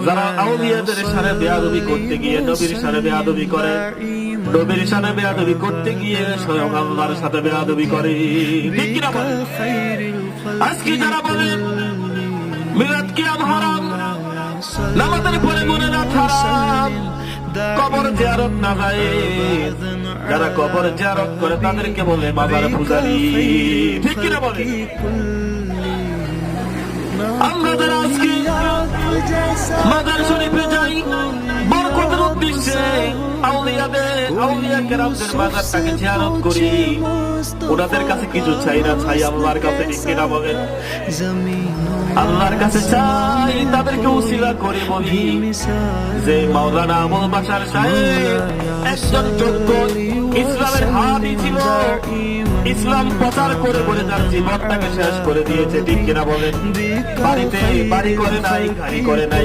যারা আউলিয়াদের সাথে বেয়াদবি করতে গিয়ে নবীর সাথে বেয়াদবি করে, নবীর সাথে বেয়াদবি করতে গিয়ে স্বয়ং আল্লাহর সাথে বেয়াদবি করে। ঠিক কিনা বলেন? আজকে যারা বলেন মিলাদ কিয়াম হারাম, নামাজের পরে মুনাজাত হারাম, কবর জিয়ারত না যায়, যারা কবর জিয়ারত করে তাদেরকে বলে মাজার পূজারী। ঠিক কিনা বলেন? আমরা যারা আজকে মাজার শরীফে যাই বরকতের উদ্দেশ্যে, আউলিয়া কেরামদের মাজারটাকে জিয়ারত করি, ওনাদের কাছে কিছু চাই না, চাই আল্লাহর কাছে। ঠিক কিনা বলেন? আল্লাহর কাছে চাই, তাদেরকে উসিলা করে বলি যে মাওলানা আবুল বাশার সাহেব একজন যোগ্য ইসলামের হাদি ছিল, ইসলাম প্রচার করে করে তার জীবনটাকে শেষ করে দিয়েছে। ঠিক কিনা বলেন? বাড়িতে বাড়ি করে নাই, গাড়ি করে নাই,